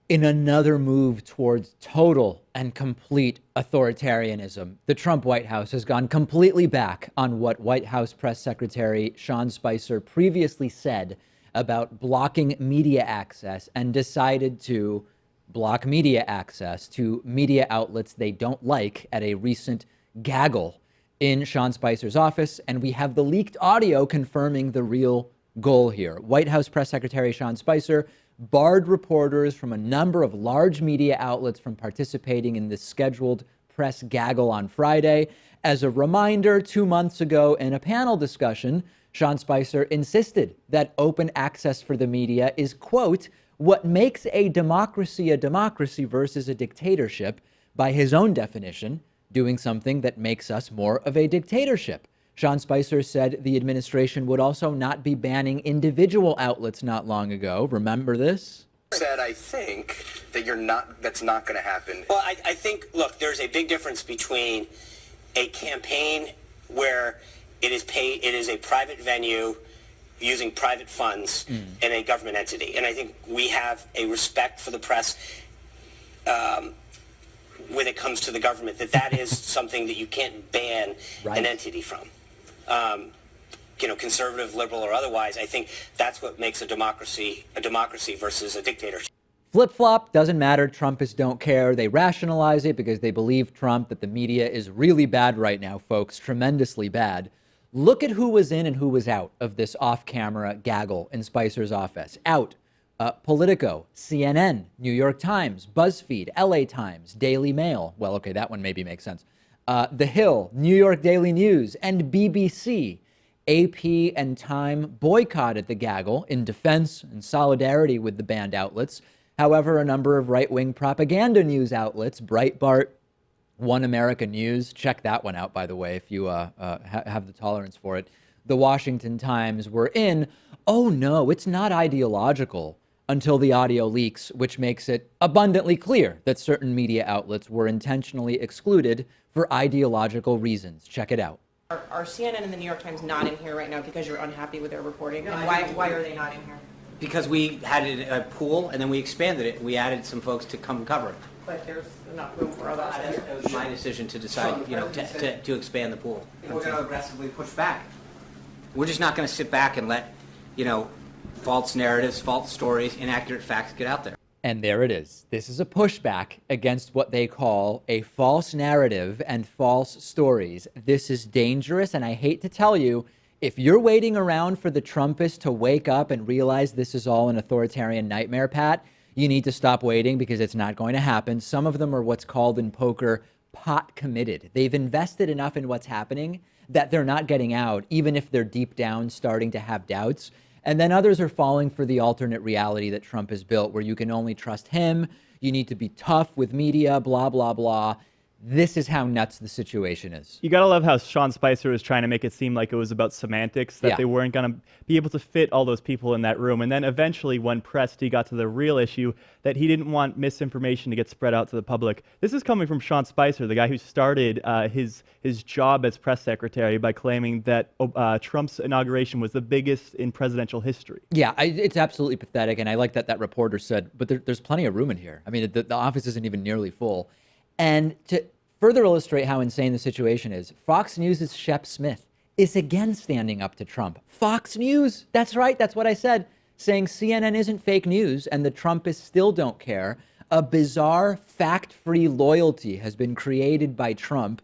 In another move towards total and complete authoritarianism, the Trump White House has gone completely back on what White House Press Secretary Sean Spicer previously said about blocking media access, and decided to block media access to media outlets they don't like at a recent gaggle in Sean Spicer's office. And we have the leaked audio confirming the real goal here. White House Press Secretary Sean Spicer barred reporters from a number of large media outlets from participating in this scheduled press gaggle on Friday. As a reminder, 2 months ago in a panel discussion, Sean Spicer insisted that open access for the media is, quote, what makes a democracy versus a dictatorship, by his own definition, doing something that makes us more of a dictatorship. Sean Spicer said the administration would also not be banning individual outlets not long ago. Remember this? Said, I think that that's not going to happen. Well, I think, look, there's a big difference between a campaign where it is a private venue using private funds and a government entity. And I think we have a respect for the press when it comes to the government, that is something that you can't ban an entity from. Conservative, liberal, or otherwise. I think that's what makes a democracy versus a dictatorship. Flip-flop, doesn't matter. Trumpists don't care. They rationalize it because they believe Trump, that the media is really bad right now, folks, tremendously bad. Look at who was in and who was out of this off-camera gaggle in Spicer's office. Out, Politico, CNN, New York Times, BuzzFeed, LA Times, Daily Mail. Well, okay, that one maybe makes sense. The Hill, New York Daily News, and BBC. AP and Time boycotted the gaggle in defense and solidarity with the banned outlets. However, a number of right-wing propaganda news outlets, Breitbart, One America News, check that one out, by the way, if you have the tolerance for it, the Washington Times, were in, oh no, it's not ideological, until the audio leaks, which makes it abundantly clear that certain media outlets were intentionally excluded for ideological reasons. Check it out. Are CNN and the New York Times not in here right now because you're unhappy with their reporting? And why are they not in here? Because we had a pool and then we expanded it. We added some folks to come cover it. But there's enough room for others. It was my decision to decide, to expand the pool. We're going to aggressively push back. We're just not going to sit back and let, false narratives, false stories, inaccurate facts get out there. And there it is. This is a pushback against what they call a false narrative and false stories. This is dangerous, and I hate to tell you, if you're waiting around for the Trumpists to wake up and realize this is all an authoritarian nightmare, Pat, you need to stop waiting, because it's not going to happen. Some of them are what's called in poker pot committed. They've invested enough in what's happening that they're not getting out, even if they're deep down starting to have doubts. And then others are falling for the alternate reality that Trump has built, where you can only trust him, you need to be tough with media, blah, blah, blah. This is how nuts the situation is. You gotta love how Sean Spicer was trying to make it seem like it was about semantics, that they weren't gonna be able to fit all those people in that room. And then eventually, when pressed, he got to the real issue, that he didn't want misinformation to get spread out to the public. This is coming from Sean Spicer, the guy who started his job as press secretary by claiming that Trump's inauguration was the biggest in presidential history. Yeah, it's absolutely pathetic. And I like that reporter said, but there's plenty of room in here. I mean, the office isn't even nearly full. And to further illustrate how insane the situation is, Fox News' Shep Smith is again standing up to Trump. Fox News, that's right, that's what I said, saying CNN isn't fake news and the Trumpists still don't care. A bizarre, fact-free loyalty has been created by Trump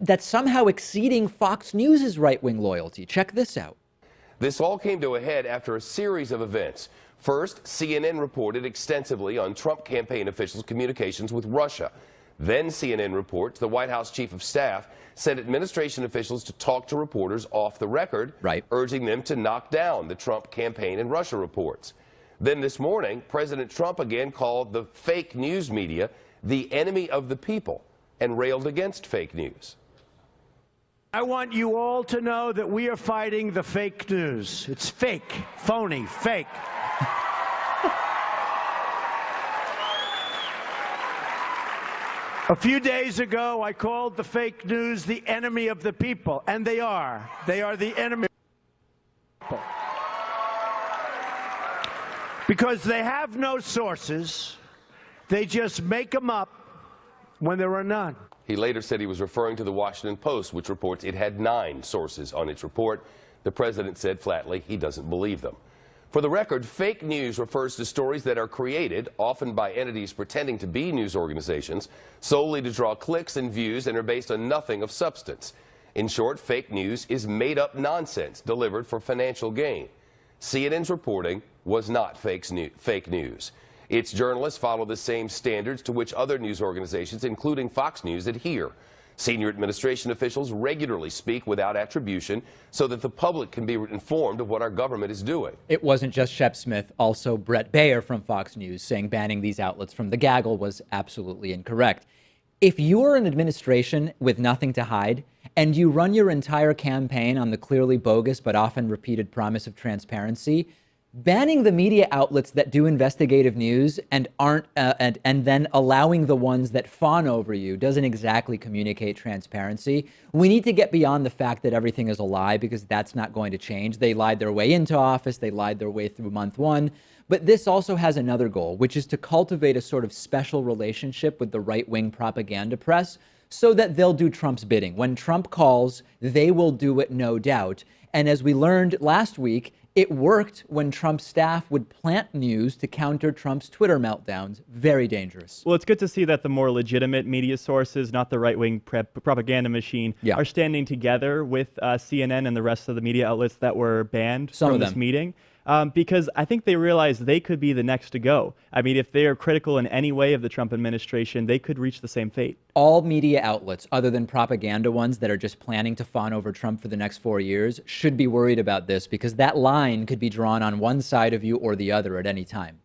that's somehow exceeding Fox News' right-wing loyalty. Check this out. This all came to a head after a series of events. First, CNN reported extensively on Trump campaign officials' communications with Russia. Then CNN reports the White House chief of staff sent administration officials to talk to reporters off the record, urging them to knock down the Trump campaign and Russia reports. Then this morning, President Trump again called the fake news media the enemy of the people and railed against fake news. I want you all to know that we are fighting the fake news. It's fake, phony, fake. A few days ago, I called the fake news the enemy of the people, and they are. They are the enemy of the people. Because they have no sources, They just make them up when there are none. He later said he was referring to the Washington Post, which reports it had 9 sources on its report. The president said flatly he doesn't believe them. For the record, fake news refers to stories that are created, often by entities pretending to be news organizations, solely to draw clicks and views and are based on nothing of substance. In short, fake news is made-up nonsense delivered for financial gain. CNN's reporting was not fake news. Its journalists follow the same standards to which other news organizations, including Fox News, adhere. Senior administration officials regularly speak without attribution so that the public can be informed of what our government is doing. It wasn't just Shep Smith, also Brett Baer from Fox News saying banning these outlets from the gaggle was absolutely incorrect. If you're an administration with nothing to hide and you run your entire campaign on the clearly bogus but often repeated promise of transparency, banning the media outlets that do investigative news and aren't and then allowing the ones that fawn over you doesn't exactly communicate transparency. We need to get beyond the fact that everything is a lie, because that's not going to change. They lied their way into office. They lied their way through month one. But this also has another goal, which is to cultivate a sort of special relationship with the right-wing propaganda press so that they'll do Trump's bidding. When Trump calls, they will do it, no doubt. And as we learned last week, it worked when Trump's staff would plant news to counter Trump's Twitter meltdowns. Very dangerous. Well, it's good to see that the more legitimate media sources, not the right-wing propaganda machine, are standing together with CNN and the rest of the media outlets that were banned from this meeting. Because I think they realize they could be the next to go. I mean, if they are critical in any way of the Trump administration, they could reach the same fate. All media outlets, other than propaganda ones that are just planning to fawn over Trump for the next 4 years, should be worried about this, because that line could be drawn on one side of you or the other at any time.